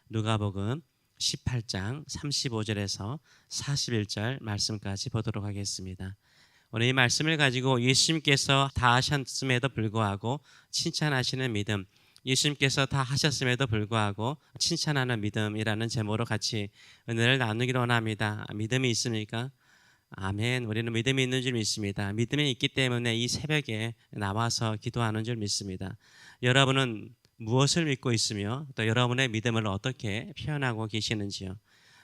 누가복음 18장 35절에서 41절 말씀까지 보도록 하겠습니다. 오늘 이 말씀을 가지고 예수님께서 다 하셨음에도 불구하고 칭찬하시는 믿음, 예수님께서 다 하셨음에도 불구하고 칭찬하는 믿음이라는 제목으로 같이 은혜를 나누기로 원합니다. 믿음이 있습니까? 아멘. 우리는 믿음이 있는 줄 믿습니다. 믿음이 있기 때문에 이 새벽에 나와서 기도하는 줄 믿습니다. 여러분은 무엇을 믿고 있으며 또 여러분의 믿음을 어떻게 표현하고 계시는지요?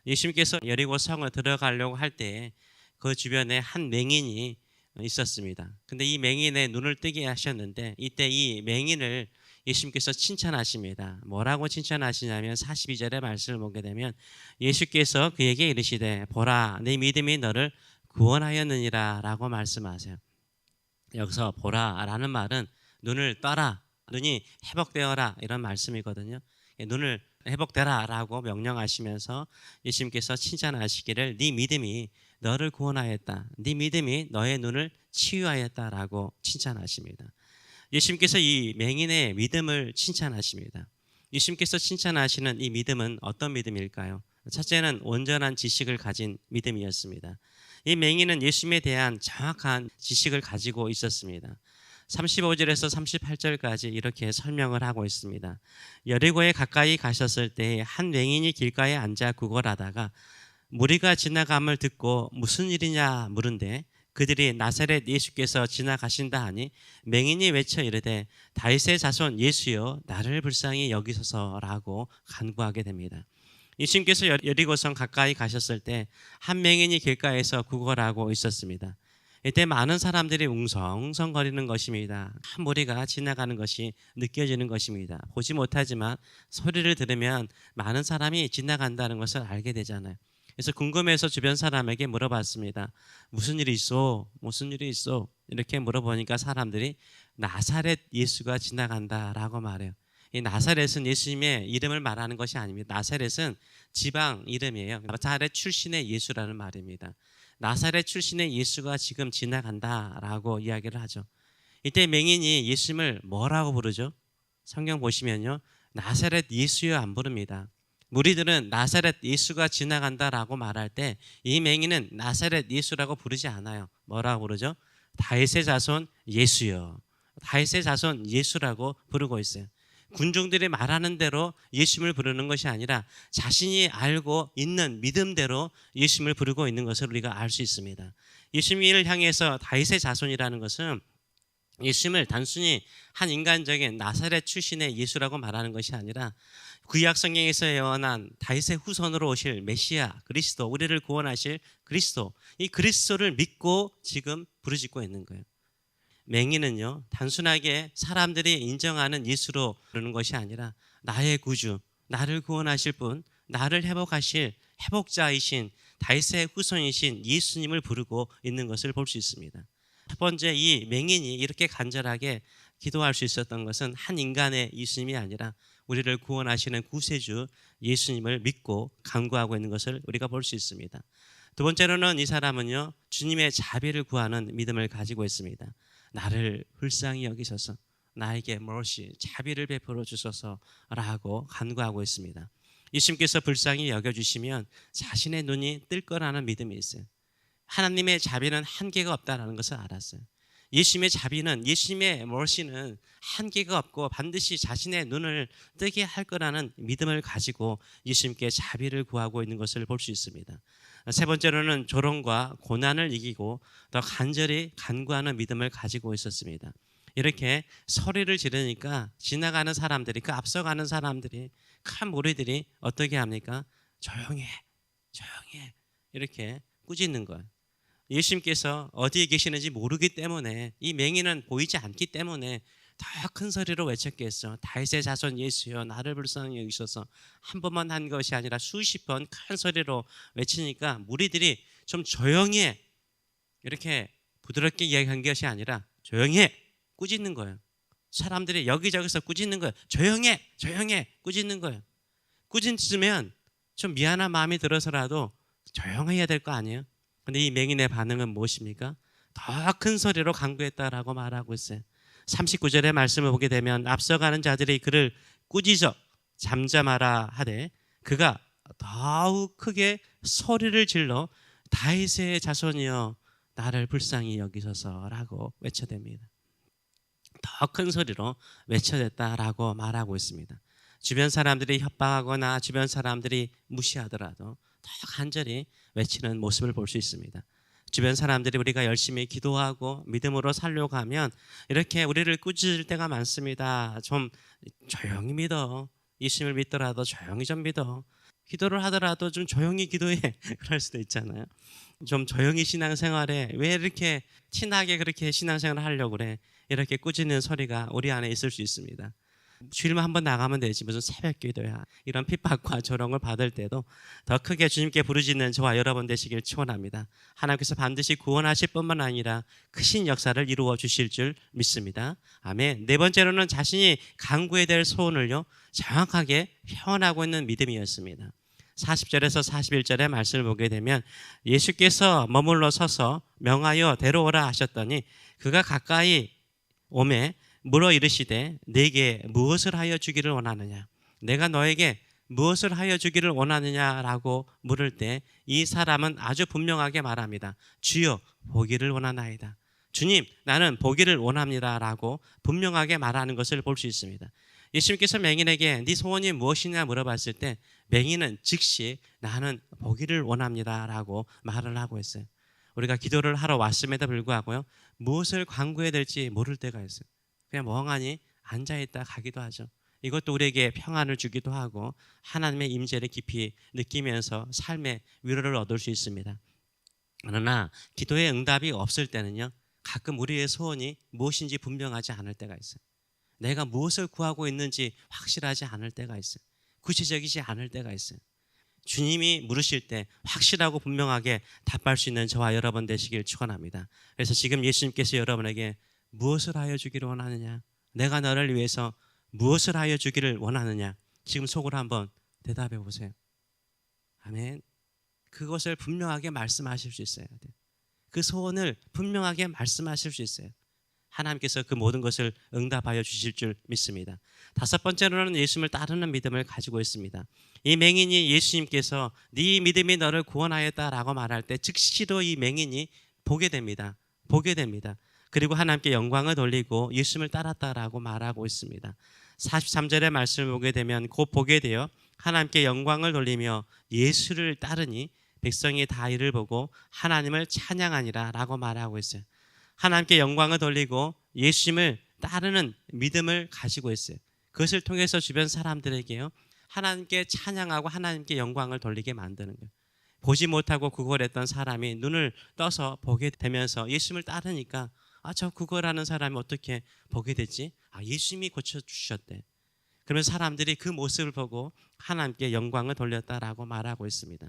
예수님께서 여리고 성을 들어가려고 할 때 그 주변에 한 맹인이 있었습니다. 근데 이 맹인의 눈을 뜨게 하셨는데 이때 이 맹인을 예수님께서 칭찬하십니다. 뭐라고 칭찬하시냐면 42절의 말씀을 보게 되면 예수께서 그에게 이르시되 보라 네 믿음이 너를 구원하였느니라 라고 말씀하세요. 여기서 보라 라는 말은 눈을 떠라, 눈이 회복되어라 이런 말씀이거든요. 눈을 회복되라 라고 명령하시면서 예수님께서 칭찬하시기를 네 믿음이 너를 구원하였다, 네 믿음이 너의 눈을 치유하였다 라고 칭찬하십니다. 예수님께서 이 맹인의 믿음을 칭찬하십니다. 예수님께서 칭찬하시는 이 믿음은 어떤 믿음일까요? 첫째는 온전한 지식을 가진 믿음이었습니다. 이 맹인은 예수님에 대한 정확한 지식을 가지고 있었습니다. 35절에서 38절까지 이렇게 설명을 하고 있습니다. 여리고에 가까이 가셨을 때 한 맹인이 길가에 앉아 구걸하다가 무리가 지나감을 듣고 무슨 일이냐 물은데 그들이 나사렛 예수께서 지나가신다 하니 맹인이 외쳐 이르되 다윗의 자손 예수여 나를 불쌍히 여기소서라고 간구하게 됩니다. 예수님께서 여리고성 가까이 가셨을 때 한 맹인이 길가에서 구걸하고 있었습니다. 이때 많은 사람들이 웅성웅성거리는 것입니다. 한 무리가 지나가는 것이 느껴지는 것입니다. 보지 못하지만 소리를 들으면 많은 사람이 지나간다는 것을 알게 되잖아요. 그래서 궁금해서 주변 사람에게 물어봤습니다. 무슨 일이 있어? 무슨 일이 있어? 이렇게 물어보니까 사람들이 나사렛 예수가 지나간다라고 말해요. 이 나사렛은 예수님의 이름을 말하는 것이 아닙니다. 나사렛은 지방 이름이에요. 나사렛 출신의 예수라는 말입니다. 나사렛 출신의 예수가 지금 지나간다라고 이야기를 하죠. 이때 맹인이 예수님을 뭐라고 부르죠? 성경 보시면요, 나사렛 예수여 안 부릅니다. 무리들은 나사렛 예수가 지나간다라고 말할 때 이 맹인은 나사렛 예수라고 부르지 않아요. 뭐라고 부르죠? 다윗의 자손 예수여, 다윗의 자손 예수라고 부르고 있어요. 군중들이 말하는 대로 예수님을 부르는 것이 아니라 자신이 알고 있는 믿음대로 예수님을 부르고 있는 것을 우리가 알 수 있습니다. 예수님을 향해서 다윗의 자손이라는 것은 예수님을 단순히 한 인간적인 나사렛 출신의 예수라고 말하는 것이 아니라 구약 성경에서 예언한 다윗의 후손으로 오실 메시아 그리스도, 우리를 구원하실 그리스도, 이 그리스도를 믿고 지금 부르짖고 있는 거예요. 맹인은요, 단순하게 사람들이 인정하는 예수로 부르는 것이 아니라 나의 구주, 나를 구원하실 분, 나를 회복하실 회복자이신 다윗의 후손이신 예수님을 부르고 있는 것을 볼 수 있습니다. 첫 번째, 이 맹인이 이렇게 간절하게 기도할 수 있었던 것은 한 인간의 예수님이 아니라 우리를 구원하시는 구세주 예수님을 믿고 간구하고 있는 것을 우리가 볼 수 있습니다. 두 번째로는 이 사람은요, 주님의 자비를 구하는 믿음을 가지고 있습니다. 나를 불쌍히 여기셔서 나에게 mercy, 자비를 베풀어 주소서라고 간구하고 있습니다. 예수님께서 불쌍히 여겨주시면 자신의 눈이 뜰 거라는 믿음이 있어요. 하나님의 자비는 한계가 없다는 것을 알았어요. 예수님의 자비는, 예수님의 mercy는 한계가 없고 반드시 자신의 눈을 뜨게 할 거라는 믿음을 가지고 예수님께 자비를 구하고 있는 것을 볼 수 있습니다. 세 번째로는 조롱과 고난을 이기고 더 간절히 간구하는 믿음을 가지고 있었습니다. 이렇게 소리를 지르니까 지나가는 사람들이, 그 앞서가는 사람들이, 큰 무리들이 어떻게 합니까? 조용해, 조용해 이렇게 꾸짖는 거예요. 예수님께서 어디에 계시는지 모르기 때문에, 이 맹인은 보이지 않기 때문에 더 큰 소리로 외쳤겠어. 다윗의 자손 예수여 나를 불쌍히 여기소서. 한 번만 한 것이 아니라 수십 번 큰 소리로 외치니까 무리들이 좀 조용히 해, 이렇게 부드럽게 이야기한 것이 아니라 조용히 해, 꾸짖는 거예요. 사람들이 여기저기서 꾸짖는 거예요. 조용해, 조용해, 꾸짖는 거예요. 꾸짖으면 좀 미안한 마음이 들어서라도 조용해야 될 거 아니에요? 근데 이 맹인의 반응은 무엇입니까? 더 큰 소리로 간구했다라고 말하고 있어요. 39절의 말씀을 보게 되면 앞서가는 자들이 그를 꾸짖어 잠잠하라 하되 그가 더욱 크게 소리를 질러 다윗의 자손이여 나를 불쌍히 여기소서라고 외쳐댑니다. 더 큰 소리로 외쳐댔다라고 말하고 있습니다. 주변 사람들이 협박하거나 주변 사람들이 무시하더라도 더 간절히 외치는 모습을 볼 수 있습니다. 주변 사람들이 우리가 열심히 기도하고 믿음으로 살려고 하면 이렇게 우리를 꾸짖을 때가 많습니다. 좀 조용히 믿어. 예수님을 믿더라도 조용히 좀 믿어. 기도를 하더라도 좀 조용히 기도해. 그럴 수도 있잖아요. 좀 조용히 신앙생활해. 왜 이렇게 티나게 그렇게 신앙생활을 하려고 그래. 이렇게 꾸짖는 소리가 우리 안에 있을 수 있습니다. 주일만 한번 나가면 되지 무슨 새벽 기도야. 이런 핍박과 조롱을 받을 때도 더 크게 주님께 부르짖는 저와 여러분 되시길 축원합니다. 하나님께서 반드시 구원하실 뿐만 아니라 크신 역사를 이루어 주실 줄 믿습니다. 아멘. 네 번째로는 자신이 간구해야 될 소원을요 정확하게 표현하고 있는 믿음이었습니다. 40절에서 41절의 말씀을 보게 되면 예수께서 머물러 서서 명하여 데려오라 하셨더니 그가 가까이 오매 물어 이르시되 내게 무엇을 하여 주기를 원하느냐 내가 너에게 무엇을 하여 주기를 원하느냐라고 물을 때 이 사람은 아주 분명하게 말합니다. 주여 보기를 원하나이다. 주님 나는 보기를 원합니다라고 분명하게 말하는 것을 볼 수 있습니다. 예수님께서 맹인에게 네 소원이 무엇이냐 물어봤을 때 맹인은 즉시 나는 보기를 원합니다라고 말을 하고 있어요. 우리가 기도를 하러 왔음에도 불구하고요 무엇을 간구해야 될지 모를 때가 있어요. 그냥 멍하니 앉아있다 가기도 하죠. 이것도 우리에게 평안을 주기도 하고 하나님의 임재를 깊이 느끼면서 삶의 위로를 얻을 수 있습니다. 그러나 기도의 응답이 없을 때는요 가끔 우리의 소원이 무엇인지 분명하지 않을 때가 있어요. 내가 무엇을 구하고 있는지 확실하지 않을 때가 있어요. 구체적이지 않을 때가 있어요. 주님이 물으실 때 확실하고 분명하게 답할 수 있는 저와 여러분 되시길 축원합니다. 그래서 지금 예수님께서 여러분에게 무엇을 하여 주기를 원하느냐? 내가 너를 위해서 무엇을 하여 주기를 원하느냐? 지금 속으로 한번 대답해 보세요. 아멘. 그것을 분명하게 말씀하실 수 있어야 돼요. 그 소원을 분명하게 말씀하실 수 있어요. 하나님께서 그 모든 것을 응답하여 주실 줄 믿습니다. 다섯 번째로는 예수님을 따르는 믿음을 가지고 있습니다. 이 맹인이 예수님께서 네 믿음이 너를 구원하였다라고 말할 때 즉시로 이 맹인이 보게 됩니다. 보게 됩니다. 그리고 하나님께 영광을 돌리고 예수님을 따랐다라고 말하고 있습니다. 43절의 말씀을 보게 되면 곧 보게 되어 하나님께 영광을 돌리며 예수를 따르니 백성이 다 이를 보고 하나님을 찬양하니라 라고 말하고 있어요. 하나님께 영광을 돌리고 예수님을 따르는 믿음을 가지고 있어요. 그것을 통해서 주변 사람들에게요 하나님께 찬양하고 하나님께 영광을 돌리게 만드는 거예요. 보지 못하고 구걸했던 사람이 눈을 떠서 보게 되면서 예수님을 따르니까 저 구걸하는 사람이 어떻게 보게 되지? 예수님이 고쳐주셨대. 그러면 사람들이 그 모습을 보고 하나님께 영광을 돌렸다라고 말하고 있습니다.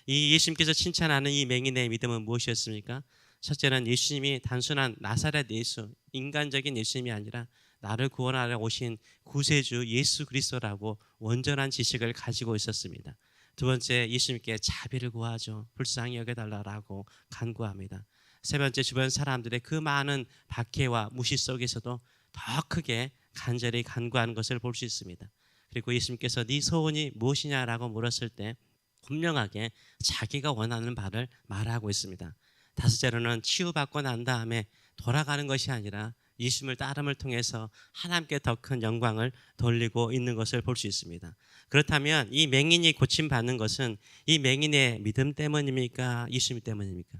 이 예수님께서 칭찬하는 이 맹인의 믿음은 무엇이었습니까? 첫째는 예수님이 단순한 나사렛 예수, 인간적인 예수님이 아니라 나를 구원하러 오신 구세주 예수 그리스도라고 온전한 지식을 가지고 있었습니다. 두 번째, 예수님께 자비를 구하죠. 불쌍히 여겨달라고 간구합니다. 세 번째, 주변 사람들의 그 많은 박해와 무시 속에서도 더 크게 간절히 간구하는 것을 볼 수 있습니다. 그리고 예수님께서 네 소원이 무엇이냐라고 물었을 때 분명하게 자기가 원하는 바를 말하고 있습니다. 다섯째로는 치유받고 난 다음에 돌아가는 것이 아니라 예수님을 따름을 통해서 하나님께 더 큰 영광을 돌리고 있는 것을 볼 수 있습니다. 그렇다면 이 맹인이 고침받는 것은 이 맹인의 믿음 때문입니까? 예수님 때문입니까?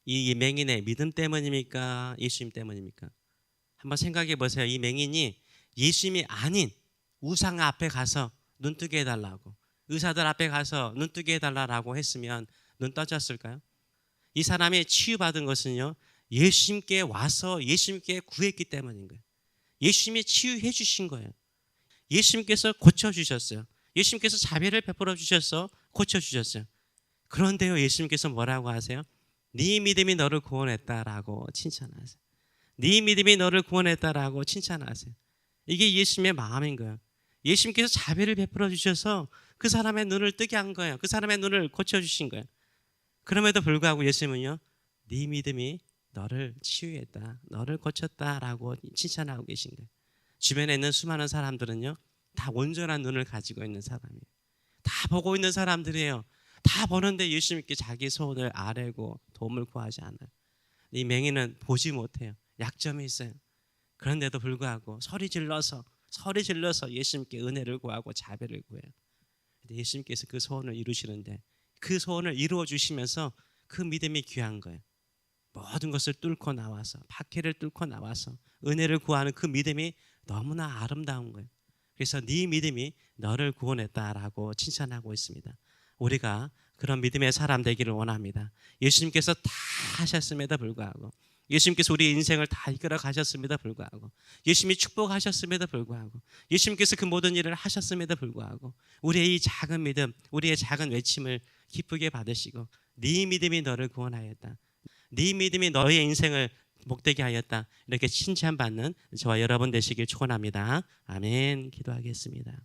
이 맹인의 믿음 때문입니까? 예수님 때문입니까? 한번 생각해 보세요. 이 맹인이 예수님이 아닌 우상 앞에 가서 눈뜨게 해달라고, 의사들 앞에 가서 눈뜨게 해달라고 했으면 눈 떠졌을까요? 이 사람이 치유받은 것은요 예수님께 와서 예수님께 구했기 때문인 거예요. 예수님이 치유해 주신 거예요. 예수님께서 고쳐주셨어요. 예수님께서 자비를 베풀어 주셔서 고쳐주셨어요. 그런데요 예수님께서 뭐라고 하세요? 네 믿음이 너를 구원했다라고 칭찬하세요. 네 믿음이 너를 구원했다라고 칭찬하세요. 이게 예수님의 마음인 거예요. 예수님께서 자비를 베풀어 주셔서 그 사람의 눈을 뜨게 한 거예요. 그 사람의 눈을 고쳐주신 거예요. 그럼에도 불구하고 예수님은요 네 믿음이 너를 치유했다, 너를 고쳤다라고 칭찬하고 계신 거예요. 주변에 있는 수많은 사람들은요 다 온전한 눈을 가지고 있는 사람이에요. 다 보고 있는 사람들이에요. 다 보는데 예수님께 자기 소원을 아뢰고 도움을 구하지 않아요. 이 맹인은 보지 못해요. 약점이 있어요. 그런데도 불구하고 소리 질러서 예수님께 은혜를 구하고 자비를 구해요. 근데 예수님께서 그 소원을 이루시는데, 그 소원을 이루어 주시면서 그 믿음이 귀한 거예요. 모든 것을 뚫고 나와서, 박해를 뚫고 나와서 은혜를 구하는 그 믿음이 너무나 아름다운 거예요. 그래서 네 믿음이 너를 구원했다라고 칭찬하고 있습니다. 우리가 그런 믿음의 사람 되기를 원합니다. 예수님께서 다 하셨음에도 불구하고, 예수님께서 우리 인생을 다 이끌어 가셨음에도 불구하고, 예수님이 축복하셨음에도 불구하고, 예수님께서 그 모든 일을 하셨음에도 불구하고, 우리의 이 작은 믿음, 우리의 작은 외침을 기쁘게 받으시고, 네 믿음이 너를 구원하였다, 네 믿음이 너의 인생을 복되게 하였다, 이렇게 칭찬받는 저와 여러분 되시길 축원합니다. 아멘. 기도하겠습니다.